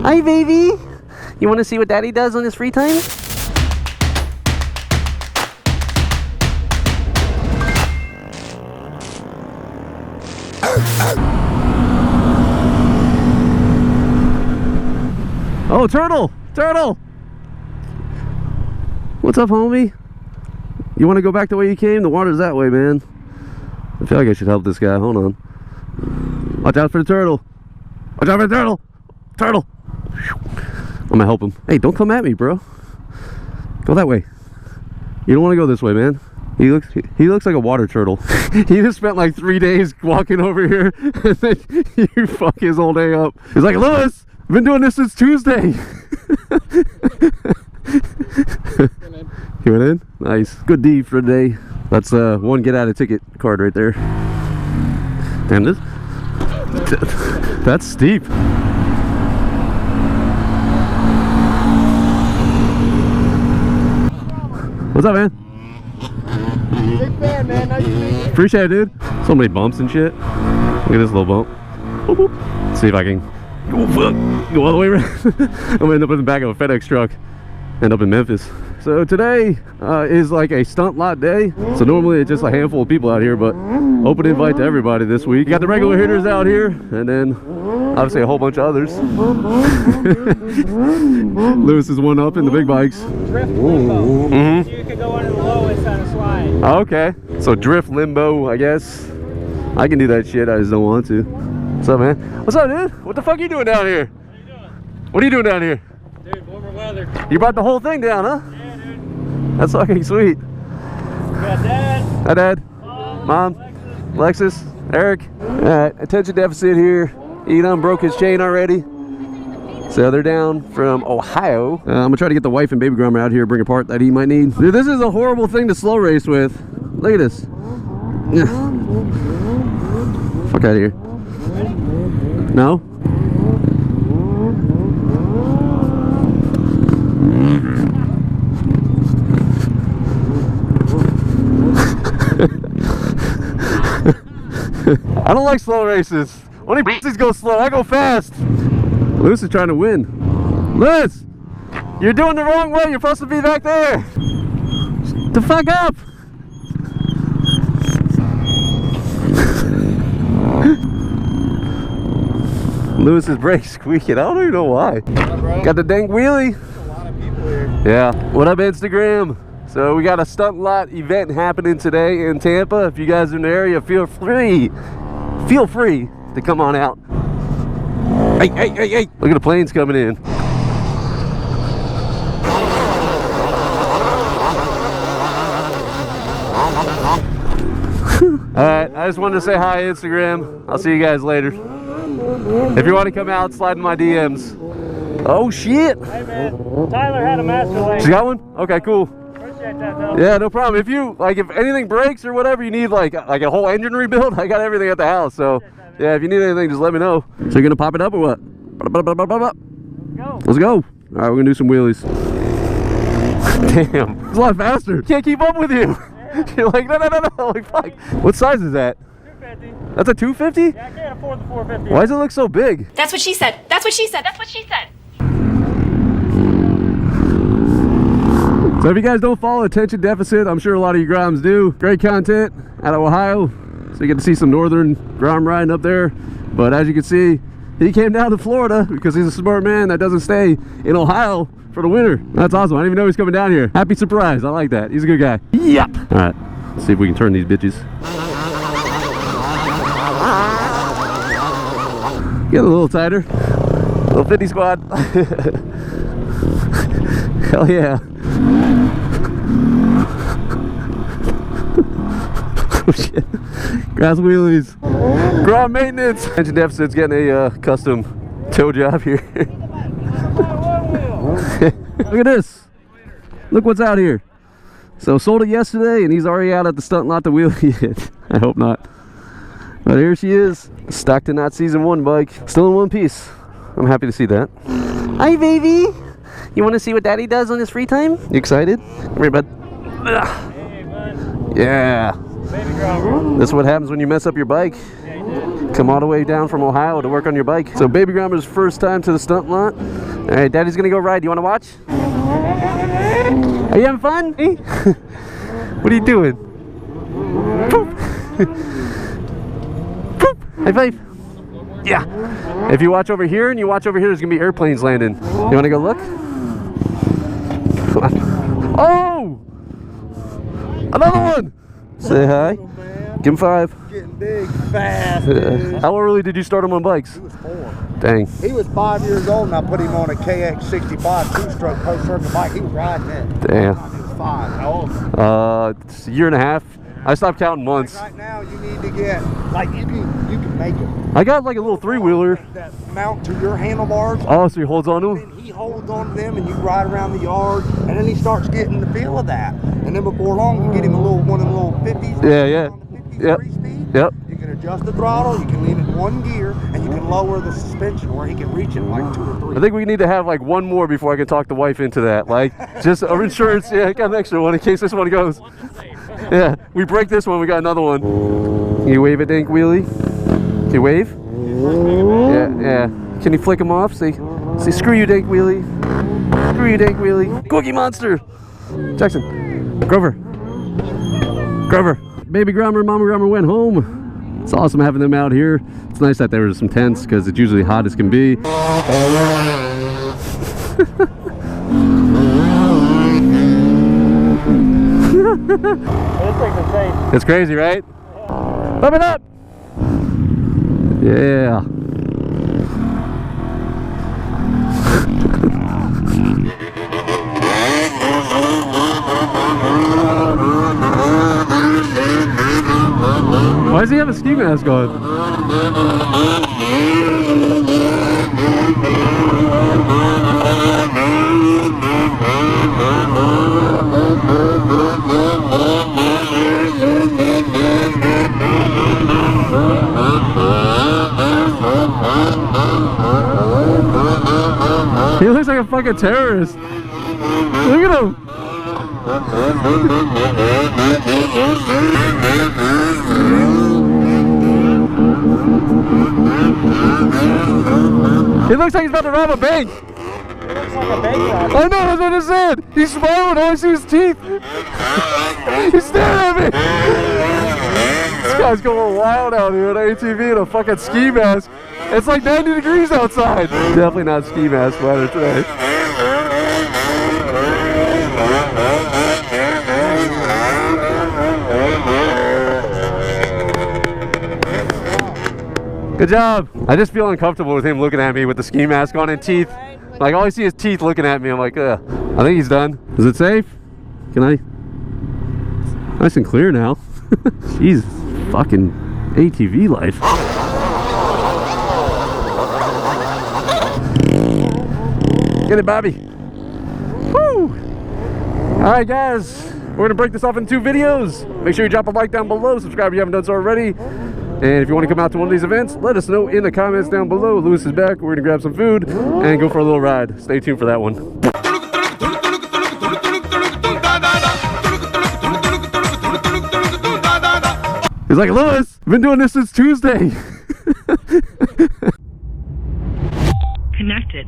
Hi, baby. You want to see what Daddy does on his free time? Oh, turtle! Turtle! What's up, homie? You want to go back the way you came? The water's that way, man. I feel like I should help this guy. Hold on. Watch out for the turtle. Watch out for the turtle. Turtle. I'm gonna help him. Hey, don't come at me, bro. Go that way. You don't want to go this way, man. He looks like a water turtle. He just spent like 3 days walking over here, and then you fuck his whole day up. He's like, Lewis, I've been doing this since Tuesday. You went in? Nice. Good deed for the day. That's one get out of ticket card right there. Damn this. That's steep. What's up, man? Big fan, man. Nice to meet you. Appreciate it, dude. So many bumps and shit. Look at this little bump. Boop, boop. Let's see if I can go all the way around. I'm gonna end up in the back of a FedEx truck. End up in Memphis. So today is like a stunt lot day. So normally it's just a handful of people out here, but open invite to everybody this week. You got the regular hitters out here, and then obviously a whole bunch of others. Lewis is one up in the big bikes. Drift limbo. So you can go under the lowest on a slide. Okay, so drift limbo, I guess. I can do that shit, I just don't want to. What's up, man? What's up, dude? What the fuck are you doing down here? What are you doing? What are you doing down here? Dude, warmer weather. You brought the whole thing down, huh? Yeah, dude. That's fucking sweet. We got Dad. Hi, Dad. Mom. Alexis. Eric. Alright, attention deficit here. Edom broke his chain already. So they're down from Ohio. I'm gonna try to get the wife and baby gromer out here, bring a part that he might need. Dude, this is a horrible thing to slow race with. Look at this. Fuck out of here. No? I don't like slow races. When he bitches go slow, I go fast. Lewis is trying to win. Lewis, you're doing the wrong way. You're supposed to be back there. Shut the fuck up. Lewis's brakes squeaking. I don't even know why. Up, got the dang wheelie. There's a lot of people here. Yeah. What up, Instagram? So we got a stunt lot event happening today in Tampa. If you guys are in the area, feel free to come on out. Hey, hey, hey, hey. Look at the planes coming in. Alright, I just wanted to say hi, Instagram. I'll see you guys later. If you want to come out, slide in my DMs. Oh shit! Hey man, Tyler had a master lane. She got one? Okay, cool. Appreciate that though. Yeah, no problem. If you if anything breaks or whatever, you need like a whole engine rebuild, I got everything at the house. So yeah, if you need anything, just let me know. So you're gonna pop it up or what? Let's go. Let's go. All right, we're gonna do some wheelies. Damn, it's a lot faster. Can't keep up with you. You're like, no. Like, fuck. What size is that? 250. That's a 250? Yeah, I can't afford the 450. Why does it look so big? That's what she said. That's what she said. That's what she said. So if you guys don't follow Attention Deficit, I'm sure a lot of you Groms do. Great content out of Ohio. So you get to see some northern Grom riding up there. But as you can see, he came down to Florida because he's a smart man that doesn't stay in Ohio for the winter. That's awesome. I didn't even know he was coming down here. Happy surprise. I like that. He's a good guy. Yep. All right. Let's see if we can turn these bitches. Get a little tighter. Little 50 squad. Hell yeah. Oh shit. Grass wheelies. Grom maintenance. Attention Deficit's getting a custom tow job here. Look at this. Look what's out here. So sold it yesterday and he's already out at the stunt lot to wheelie it. I hope not. But here she is. Stock to not season 1 bike. Still in one piece. I'm happy to see that. Hi baby. You want to see what Daddy does on his free time? You excited? Come here, bud. Hey, bud. Yeah. Baby gromer. This is what happens when you mess up your bike. Yeah, you did. Come all the way down from Ohio to work on your bike. So babygromer's first time to the stunt lot. All right, Daddy's gonna go ride. You wanna watch? Are you having fun? Eh? What are you doing? Boop. Boop. High five. Yeah. If you watch over here and you watch over here, there's gonna be airplanes landing. You wanna go look? Come on. Oh! Another one! Say hi. Give him 5. Getting big, fast, dude. How early did you start him on bikes? He was 4. Dang. He was 5 years old and I put him on a KX65 2-stroke post-circuit bike. He was riding it. Damn. He was 5. How old? It's a year and a half. I stopped counting months. Like right now, you need to get, like, you can make it. I got like a little 3-wheeler. That mount to your handlebars. Oh, so he holds on to And them? he holds on to them and you ride around the yard and then he starts getting the feel of that. And then before long, you get him one of them little 50s. Yeah, yeah. 50s Yep. 3-speed. Yep. You can adjust the throttle, you can lean it 1 gear, and you can lower the suspension where he can reach it like 2 or 3. I think we need to have like one more before I can talk the wife into that. Like, just our insurance. Yeah, I got an extra one in case this one goes. Yeah, we break this one, we got another one. Can you wave it, Dink Wheelie? Can you wave? Yeah, yeah. Can you flick him off? Say, screw you, Dink Wheelie. Screw you, Dink Wheelie. Cookie Monster. Jackson. Grover. Grover. Baby Gromer, Mama Gromer went home. It's awesome having them out here. It's nice that there were some tents because it's usually hot as can be. It's crazy, right? Pump it up! Yeah. Why does he have a ski mask on? He looks like a fucking terrorist. Look at him. He looks like he's about to rob a bank. He looks like a bank robber. I know, that's what I said. He's smiling, all I see is teeth. He's staring at me. This guy's going wild out here on ATV in a fucking ski mask. It's like 90 degrees outside. Definitely not ski mask weather today. Good job. I just feel uncomfortable with him looking at me with the ski mask on and teeth. Like all I see is teeth looking at me. I'm like, ugh. I think he's done. Is it safe? Can I? Nice and clear now. Jesus, fucking ATV life. Get it, Bobby. Woo! All right, guys. We're gonna break this off in 2 videos. Make sure you drop a like down below. Subscribe if you haven't done so already. And if you want to come out to one of these events, let us know in the comments down below. Lewis is back. We're gonna grab some food and go for a little ride. Stay tuned for that one. He's like, Lewis, I've been doing this since Tuesday. Connected.